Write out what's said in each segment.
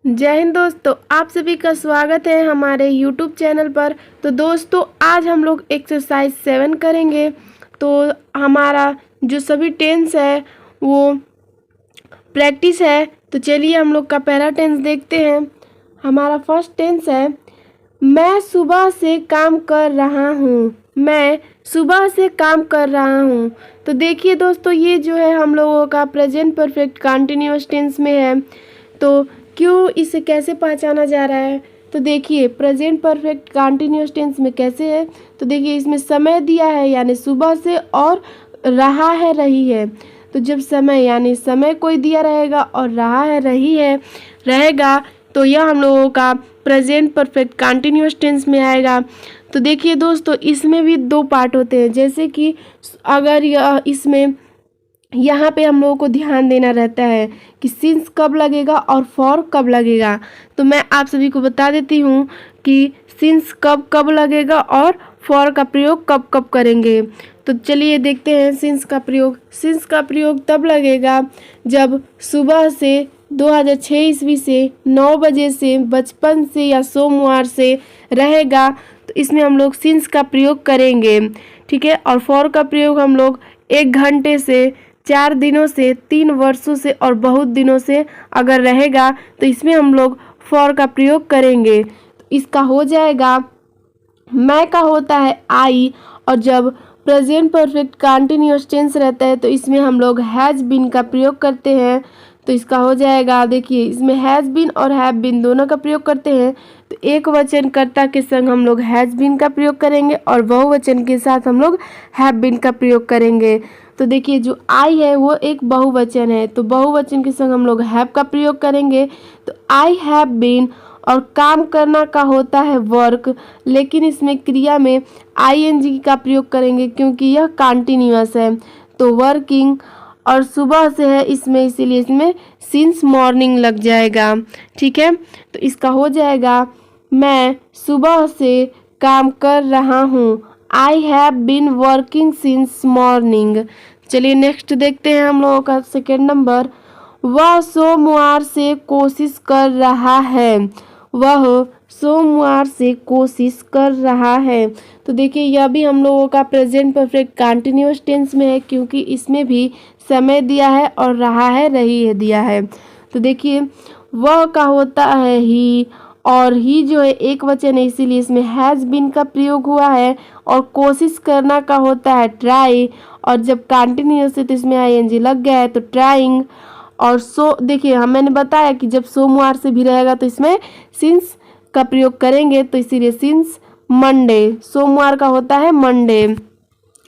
जय हिंद दोस्तों, आप सभी का स्वागत है हमारे YouTube चैनल पर। तो दोस्तों आज हम लोग एक्सरसाइज 7 करेंगे। तो हमारा जो सभी टेंस है वो प्रैक्टिस है। तो चलिए हम लोग का पहला टेंस देखते हैं। हमारा फर्स्ट टेंस है मैं सुबह से काम कर रहा हूँ। मैं सुबह से काम कर रहा हूँ। तो देखिए दोस्तों, ये जो है हम लोगों का प्रेजेंट परफेक्ट कंटिन्यूअस टेंस में है। तो क्यों इसे कैसे पहचाना जा रहा है? तो देखिए प्रेजेंट परफेक्ट कंटिन्यूअस टेंस में कैसे है। तो देखिए इसमें समय दिया है यानी सुबह से, और रहा है रही है। तो जब समय यानी समय कोई दिया रहेगा और रहा है रही है रहेगा, तो यह हम लोगों का प्रेजेंट परफेक्ट कंटिन्यूअस टेंस में आएगा। तो देखिए दोस्तों, इसमें भी दो पार्ट होते हैं। जैसे कि अगर यह इसमें यहाँ पे हम लोगों को ध्यान देना रहता है कि सिंस कब लगेगा और फॉर कब लगेगा। तो मैं आप सभी को बता देती हूँ कि सिंस कब कब लगेगा और फॉर का प्रयोग कब कब करेंगे। तो चलिए देखते हैं सिंस का प्रयोग। सिंस का प्रयोग तब लगेगा जब सुबह से 2006 ईस्वी से 9 बजे से, बचपन से या सोमवार से रहेगा, तो इसमें हम लोग सिंस का प्रयोग करेंगे। ठीक है। और फॉर का प्रयोग हम लोग 1 घंटे से, 4 दिनों से, 3 वर्षों से और बहुत दिनों से अगर रहेगा तो इसमें हम लोग फॉर का प्रयोग करेंगे। तो इसका हो जाएगा मैं का होता है आई, और जब प्रेजेंट परफेक्ट कंटिन्यूअस टेंस रहता है तो इसमें हम लोग हैज बीन का प्रयोग करते हैं। तो इसका हो जाएगा, देखिए इसमें हैज बीन और हैव बीन दोनों का प्रयोग करते हैं। तो एक वचन कर्ता के संग हम लोग हैज बीन का प्रयोग करेंगे और बहुवचन के साथ हम लोग हैव बीन का प्रयोग करेंगे। तो देखिए जो आई है वो एक बहुवचन है, तो बहुवचन के संग हम लोग हैव का प्रयोग करेंगे। तो आई हैव बीन, और काम करना का होता है वर्क, लेकिन इसमें क्रिया में आईएनजी का प्रयोग करेंगे क्योंकि यह कंटिन्यूअस है। तो वर्किंग और सुबह से है इसमें, इसीलिए इसमें सिंस मॉर्निंग लग जाएगा। ठीक है। तो इसका हो जाएगा मैं सुबह से काम कर रहा हूँ। I have been working since morning. चलिए नेक्स्ट देखते हैं हम लोगों का सेकेंड नंबर। वह सोमवार से कोशिश कर रहा है। वह सोमवार से कोशिश कर रहा है। तो देखिए यह भी हम लोगों का प्रेजेंट परफेक्ट कंटिन्यूअस टेंस में है क्योंकि इसमें भी समय दिया है और रहा है रही है दिया है। तो देखिए वह का होता है ही, और ही जो है एक वचन है इसीलिए इसमें हैज़ बीन का प्रयोग हुआ है। और कोशिश करना का होता है ट्राई, और जब कंटिन्यूअस है तो इसमें आईएनजी लग गया है तो ट्राइंग। और देखिए मैंने बताया कि जब सोमवार से भी रहेगा तो इसमें सिंस का प्रयोग करेंगे, तो इसीलिए सिंस मंडे, सोमवार का होता है मंडे।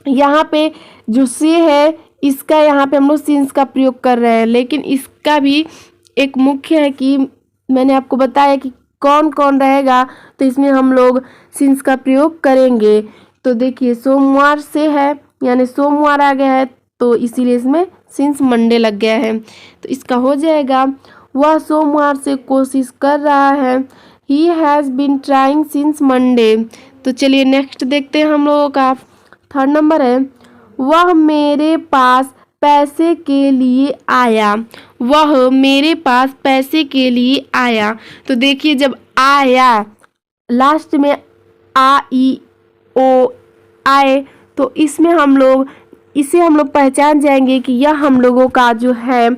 यहाँ पे जो से है इसका यहाँ पे हम लोग सिंस का प्रयोग कर रहे हैं, लेकिन इसका भी एक मुख्य है कि मैंने आपको बताया कि कौन कौन रहेगा तो इसमें हम लोग सिंस का प्रयोग करेंगे। तो देखिए सोमवार से है यानी सोमवार आ गया है तो इसीलिए इसमें सिंस मंडे लग गया है। तो इसका हो जाएगा वह सोमवार से कोशिश कर रहा है। He has been trying since Monday. तो चलिए नेक्स्ट देखते हैं हम लोगों का थर्ड नंबर है वह मेरे पास पैसे के लिए आया। वह मेरे पास पैसे के लिए आया। तो देखिए जब आया लास्ट में आ ई ओ आए तो इसमें हम लोग इसे हम लोग पहचान जाएंगे कि यह हम लोगों का जो है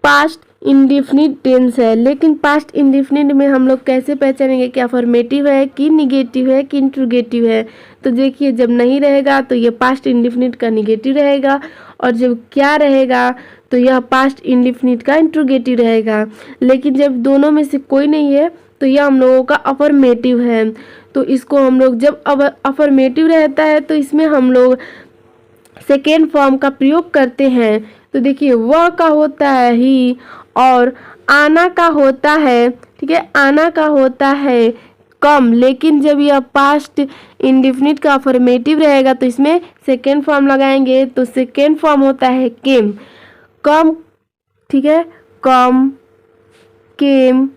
पास्ट इंडेफिनिट टेंस है। लेकिन पास्ट इंडेफिनिट में हम लोग कैसे पहचानेंगे कि अफर्मेटिव है कि निगेटिव है कि इंट्रोगेटिव है? तो देखिए जब नहीं रहेगा तो यह पास्ट इंडेफिनिट का निगेटिव रहेगा, और जब क्या रहेगा तो यह पास्ट इंडेफिनिट का इंट्रोगेटिव रहेगा। लेकिन जब दोनों में से कोई नहीं है तो यह हम लोगों का अफर्मेटिव है। तो इसको हम लोग जब अफर्मेटिव रहता है तो इसमें हम लोग सेकेंड फॉर्म का प्रयोग करते हैं। तो देखिए वह का होता है ही, और आना का होता है, ठीक है, आना का होता है कम। लेकिन जब यह पास्ट इंडेफिनिट का अफर्मेटिव रहेगा तो इसमें सेकेंड फॉर्म लगाएंगे, तो सेकेंड फॉर्म होता है केम, कम। ठीक है, कम, केम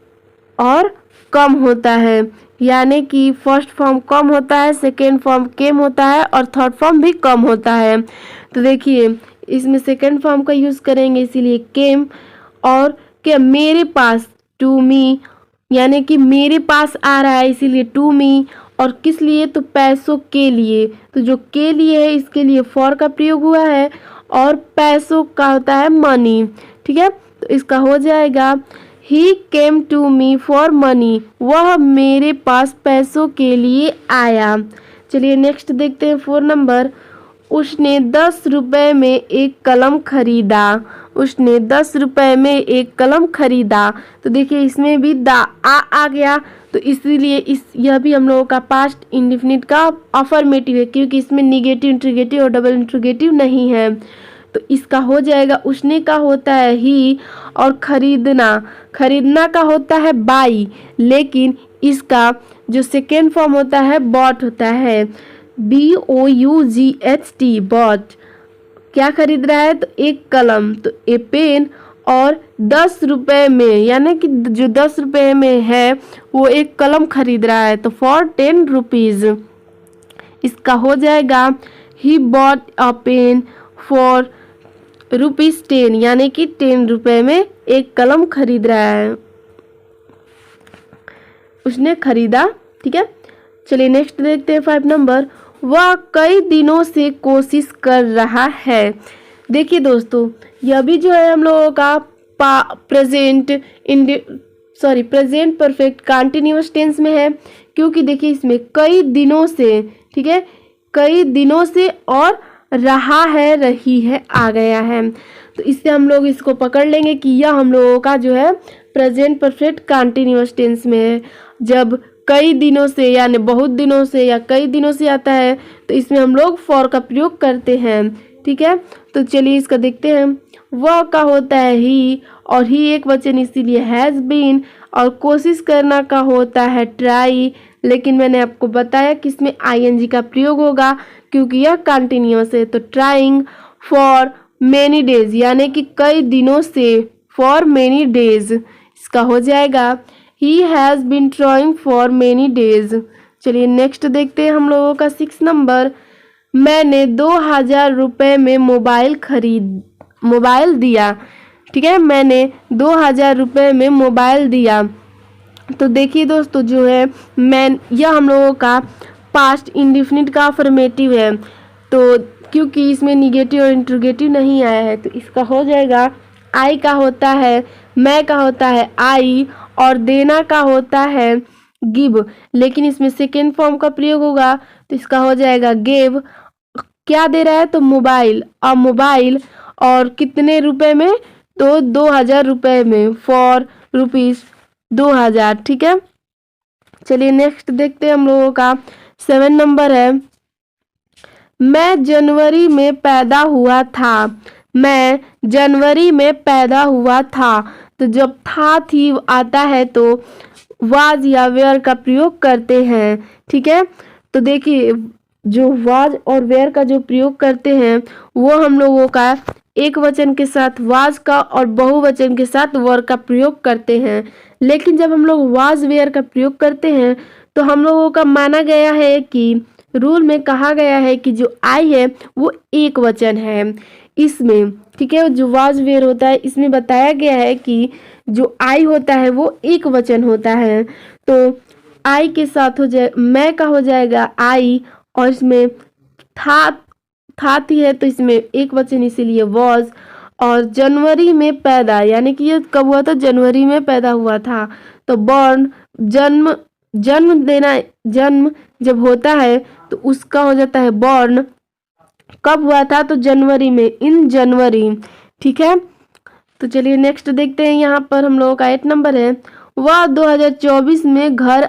और कम होता है, यानी कि फर्स्ट फॉर्म कम होता है, सेकेंड फॉर्म केम होता है और थर्ड फॉर्म भी कम होता है। तो देखिए इसमें सेकेंड फॉर्म का यूज़ करेंगे इसीलिए केम, और क्या मेरे पास टू मी, यानी कि मेरे पास आ रहा है इसीलिए टू मी। और किस लिए, तो पैसों के लिए। तो जो के लिए है इसके लिए फॉर का प्रयोग हुआ है और पैसों का होता है मनी। ठीक है, तो इसका हो जाएगा he came to me for money, वह मेरे पास पैसों के लिए आया। चलिए नेक्स्ट देखते हैं 4 नंबर। उसने 10 रुपए में एक कलम खरीदा। उसने 10 रुपए में एक कलम खरीदा। तो देखिए इसमें भी दा आ गया, तो इसीलिए यह भी हम लोगों का पास्ट इंडेफिनिट का अफर्मेटिव है, क्योंकि इसमें निगेटिव इंट्रोगेटिव और डबल इंट्रोगेटिव नहीं है। तो इसका हो जाएगा उसने का होता है ही, और खरीदना का होता है बाई, लेकिन इसका जो सेकेंड फॉर्म होता है बॉट होता है, BOUGHT बॉट। क्या खरीद रहा है, तो एक कलम, तो ए पेन, और 10 रुपए में, यानी कि जो 10 रुपए में है वो एक कलम खरीद रहा है, तो फॉर 10 रुपीज। इसका हो जाएगा he bought a pen for ₹10, यानी कि 10 रुपए में एक कलम खरीद रहा है, उसने खरीदा। ठीक है, चलिए नेक्स्ट देखते हैं 5 नंबर। वह कई दिनों से कोशिश कर रहा है। देखिए दोस्तों, यह भी जो है हम लोगों का प्रेजेंट परफेक्ट कंटिन्यूअस टेंस में है, क्योंकि देखिए इसमें कई दिनों से, ठीक है, कई दिनों से और रहा है, रही है आ गया है। तो इससे हम लोग इसको पकड़ लेंगे कि यह हम लोगों का जो है प्रेजेंट परफेक्ट कंटिन्यूअस टेंस में है। जब कई दिनों से यानी बहुत दिनों से या कई दिनों से आता है तो इसमें हम लोग फॉर का प्रयोग करते हैं। ठीक है, तो चलिए इसका देखते हैं। वह का होता है ही, और ही एक वचन इसीलिए हैज़ बीन, और कोशिश करना का होता है ट्राई, लेकिन मैंने आपको बताया कि इसमें ING का प्रयोग होगा क्योंकि यह कंटिन्यूअस है। तो ट्राइंग फॉर मेनी डेज, यानी कि कई दिनों से, फॉर मेनी डेज। इसका हो जाएगा He has been trying for many days। चलिए नेक्स्ट देखते हैं हम लोगों का 6 नंबर। मैंने 2000 रुपये में मोबाइल दिया। ठीक है, मैंने 2000 रुपये में मोबाइल दिया। तो देखिए दोस्तों जो है यह हम लोगों का पास्ट इंडेफिनिट का अफर्मेटिव है, तो क्योंकि इसमें निगेटिव और इंट्रोगेटिव नहीं आया है, तो इसका हो जाएगा आई का होता है, मैं का होता है आई, और देना का होता है गिव, लेकिन इसमें सेकेंड फॉर्म का प्रयोग होगा, तो इसका हो जाएगा गिव। क्या दे रहा है, तो मोबाइल, और मोबाइल और कितने रुपए में, तो 2000 रुपये में, फॉर ₹2000। ठीक है, चलिए नेक्स्ट देखते हैं हम लोगों का 7 नंबर है। मैं जनवरी में पैदा हुआ था। मैं जनवरी में पैदा हुआ था। तो जब था थी आता है तो वाज या वेयर का प्रयोग करते हैं। ठीक है, तो देखिए जो वाज और वेयर का जो प्रयोग करते हैं वो हम लोगों का एक वचन के साथ वाज का और बहुवचन के साथ वर का प्रयोग करते हैं। लेकिन जब हम लोग वाज वेयर का प्रयोग करते हैं तो हम लोगों का माना गया है कि रूल में कहा गया है कि जो आई है वो एक वचन है इसमें। ठीक है, जो वाज वेयर होता है इसमें बताया गया है कि जो आई होता है वो एक वचन होता है। तो आई के साथ हो जाए मैं का हो जाएगा आई, और इसमें था थी है तो इसमें एक वचन इसीलिए वॉज। और जनवरी में पैदा, यानी कि ये कब हुआ था, जनवरी में पैदा हुआ था। तो बॉर्न, जन्म जब होता है तो उसका हो जाता है बॉर्न। कब हुआ था, तो जनवरी में, इन जनवरी। ठीक है, तो चलिए नेक्स्ट देखते हैं। यहाँ पर हम लोगों का 8 नंबर है। वह 2024 में घर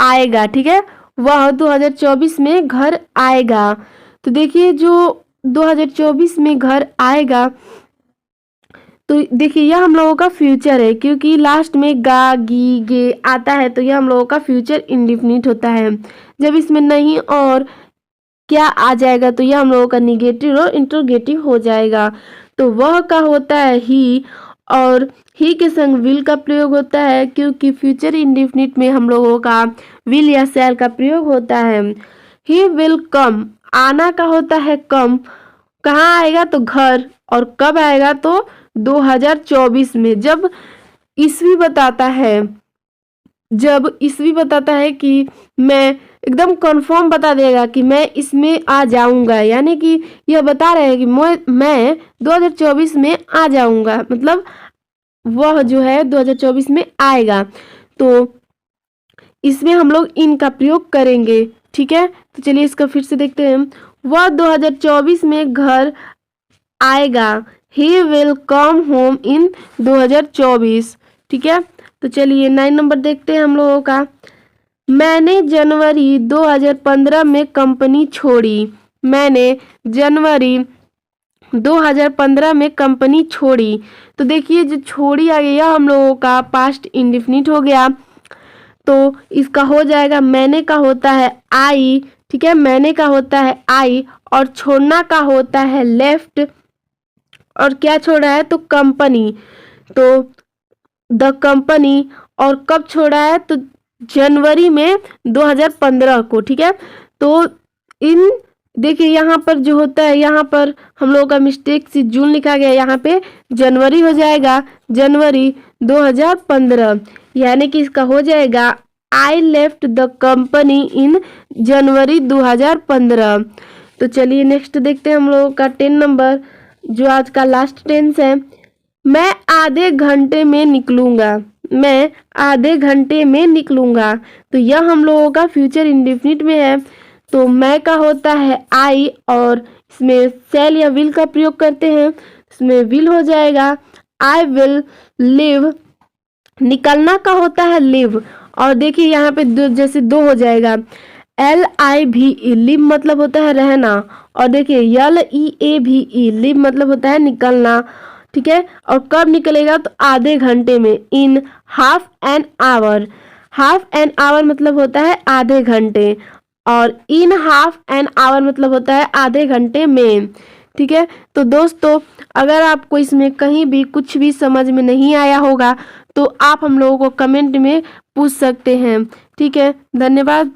आएगा। ठीक है, वह 2024 में घर आएगा। तो देखिए जो 2024 में घर आएगा, तो देखिए यह हम लोगों का फ्यूचर है, क्योंकि लास्ट में गा गी गे आता है तो यह हम लोगों का फ्यूचर इंडेफिनिट होता है। जब इसमें नहीं और क्या आ जाएगा तो यह हम लोगों का निगेटिव और इंट्रोगेटिव हो जाएगा। तो वह का होता है ही, और ही के संग विल का प्रयोग होता है, क्योंकि फ्यूचर इंडेफिनिट में हम लोगों का विल या शैल का प्रयोग होता है। ही विल कम, आना का होता है कम, कहाँ आएगा तो घर, और कब आएगा तो 2024 में। जब ईस्वी बताता है, जब ईस्वी बताता है कि मैं एकदम कंफर्म बता देगा कि मैं इसमें आ जाऊंगा, यानी कि यह बता रहे हैं कि मैं 2024 में आ जाऊंगा, मतलब वह जो है 2024 में आएगा। तो इसमें हम लोग इन का प्रयोग करेंगे। ठीक है, तो चलिए इसका फिर से देखते हैं। वह 2024 में घर आएगा, he will come home in 2024। ठीक है, तो चलिए 9 नंबर देखते हैं हम लोगों का। मैंने जनवरी 2015 में कंपनी छोड़ी, मैंने जनवरी 2015 में कंपनी छोड़ी। तो देखिए जो छोड़ी आ गया हम लोगों का पास्ट इंडेफिनिट हो गया, तो इसका हो जाएगा मैंने का होता है आई। ठीक है, मैंने का होता है आई और छोड़ना का होता है लेफ्ट, और क्या छोड़ा है तो कंपनी, तो द कंपनी, और कब छोड़ा है तो जनवरी में 2015 को। ठीक है, तो इन देखिए यहाँ पर जो होता है, यहाँ पर हम लोगों का मिस्टेक से जून लिखा गया, यहाँ पे जनवरी हो जाएगा, जनवरी 2015, यानी कि इसका हो जाएगा I left the company in January 2015। तो चलिए नेक्स्ट देखते हैं हम लोगों का 10 नंबर, जो आज का लास्ट टेंस है। मैं आधे घंटे में निकलूंगा, मैं आधे घंटे में निकलूंगा। तो यह हम लोगों का फ्यूचर इंडेफिनिट में है, तो मैं का होता है आई और इसमें शैल या विल का प्रयोग करते हैं, इसमें विल हो जाएगा आई विल लिव। निकलना का होता है लिव, और देखिए यहाँ पे जैसे दो हो जाएगा, LIVE लिव मतलब होता है रहना, और देखिए LEAVE लिव मतलब होता है निकलना। ठीक है, और कब निकलेगा तो आधे घंटे में, in half an hour. Half an hour मतलब होता है आधे घंटे, और इन हाफ एन आवर मतलब होता है आधे घंटे में। ठीक है, तो दोस्तों अगर आपको इसमें कहीं भी कुछ भी समझ में नहीं आया होगा तो आप हम लोगों को कमेंट में पूछ सकते हैं। ठीक है, धन्यवाद।